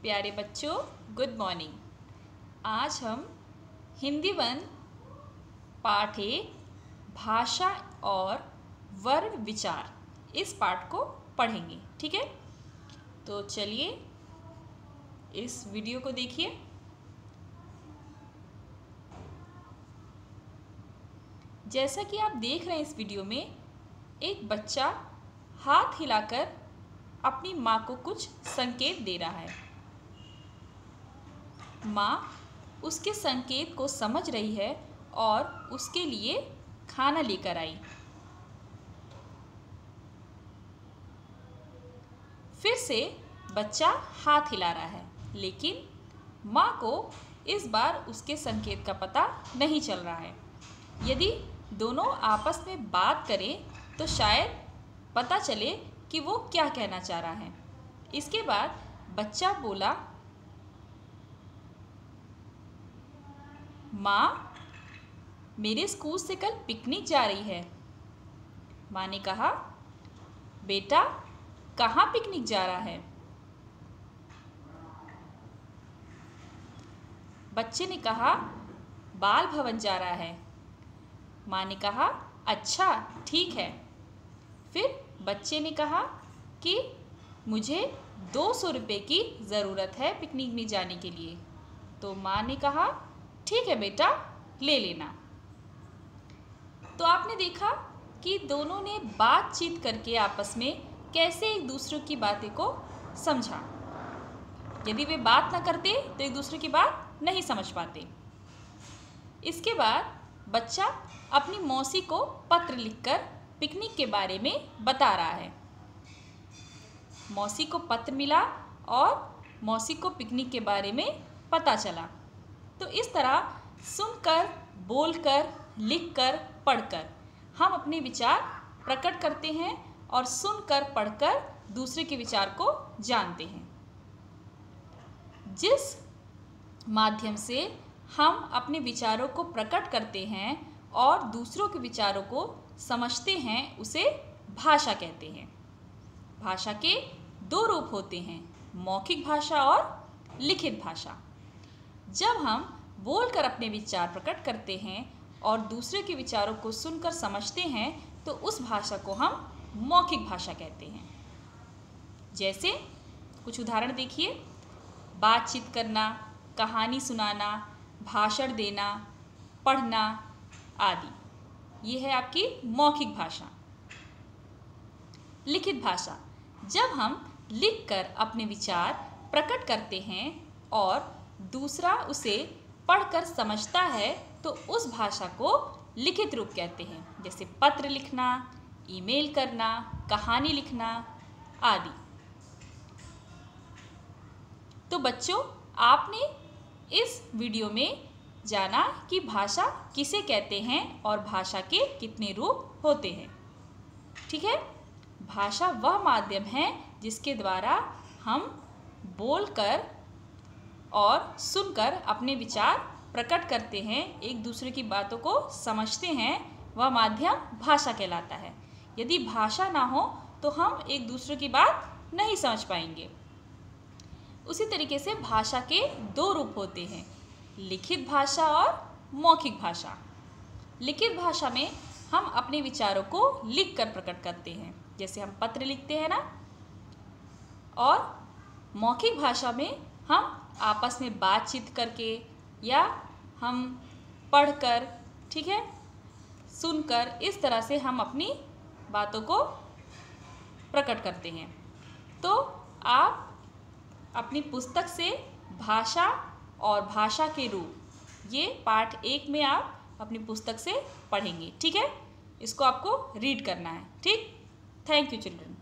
प्यारे बच्चों, good morning. आज हम हिंदी वन पाठ 1 भाषा और वर्ण विचार इस पाठ को पढ़ेंगे। ठीक है, तो चलिए इस वीडियो को देखिए। जैसा कि आप देख रहे हैं इस वीडियो में, एक बच्चा हाथ हिलाकर अपनी माँ को कुछ संकेत दे रहा है। माँ उसके संकेत को समझ रही है और उसके लिए खाना लेकर आई। फिर से बच्चा हाथ हिला रहा है, लेकिन माँ को इस बार उसके संकेत का पता नहीं चल रहा है। यदि दोनों आपस में बात करें तो शायद पता चले कि वो क्या कहना चाह रहा है। इसके बाद बच्चा बोला, माँ, मेरे स्कूल से कल पिकनिक जा रही है। माँ ने कहा, बेटा, कहाँ पिकनिक जा रहा है? बच्चे ने कहा, बाल भवन जा रहा है। माँ ने कहा, अच्छा, ठीक है। फिर बच्चे ने कहा कि मुझे 200 रुपये की ज़रूरत है पिकनिक में जाने के लिए। तो माँ ने कहा, ठीक है बेटा, ले लेना। तो आपने देखा कि दोनों ने बातचीत करके आपस में कैसे एक दूसरे की बातें को समझा। यदि वे बात ना करते तो एक दूसरे की बात नहीं समझ पाते। इसके बाद बच्चा अपनी मौसी को पत्र लिखकर पिकनिक के बारे में बता रहा है। मौसी को पत्र मिला और मौसी को पिकनिक के बारे में पता चला। तो इस तरह सुनकर, बोलकर, लिखकर, पढ़कर हम अपने विचार प्रकट करते हैं और सुनकर, पढ़कर दूसरे के विचार को जानते हैं। जिस माध्यम से हम अपने विचारों को प्रकट करते हैं और दूसरों के विचारों को समझते हैं, उसे भाषा कहते हैं। भाषा के 2 रूप होते हैं, मौखिक भाषा और लिखित भाषा। जब हम बोलकर अपने विचार प्रकट करते हैं और दूसरे के विचारों को सुनकर समझते हैं तो उस भाषा को हम मौखिक भाषा कहते हैं। जैसे कुछ उदाहरण देखिए, बातचीत करना, कहानी सुनाना, भाषण देना, पढ़ना आदि। ये है आपकी मौखिक भाषा। लिखित भाषा, जब हम लिखकर अपने विचार प्रकट करते हैं और दूसरा उसे पढ़कर समझता है तो उस भाषा को लिखित रूप कहते हैं। जैसे पत्र लिखना, ईमेल करना, कहानी लिखना आदि। तो बच्चों, आपने इस वीडियो में जाना कि भाषा किसे कहते हैं और भाषा के कितने रूप होते हैं। ठीक है, भाषा वह माध्यम है जिसके द्वारा हम बोलकर और सुनकर अपने विचार प्रकट करते हैं, एक दूसरे की बातों को समझते हैं। वह माध्यम भाषा कहलाता है। यदि भाषा ना हो तो हम एक दूसरे की बात नहीं समझ पाएंगे। उसी तरीके से भाषा के 2 रूप होते हैं, लिखित भाषा और मौखिक भाषा। लिखित भाषा में हम अपने विचारों को लिखकर प्रकट करते हैं, जैसे हम पत्र लिखते हैं ना। और मौखिक भाषा में हम आपस में बातचीत करके या हम पढ़कर, ठीक है, सुनकर, इस तरह से हम अपनी बातों को प्रकट करते हैं। तो आप अपनी पुस्तक से भाषा और भाषा के रूप, ये पाठ 1 में आप अपनी पुस्तक से पढ़ेंगे। ठीक है, इसको आपको रीड करना है। ठीक, थैंक यू चिल्ड्रन।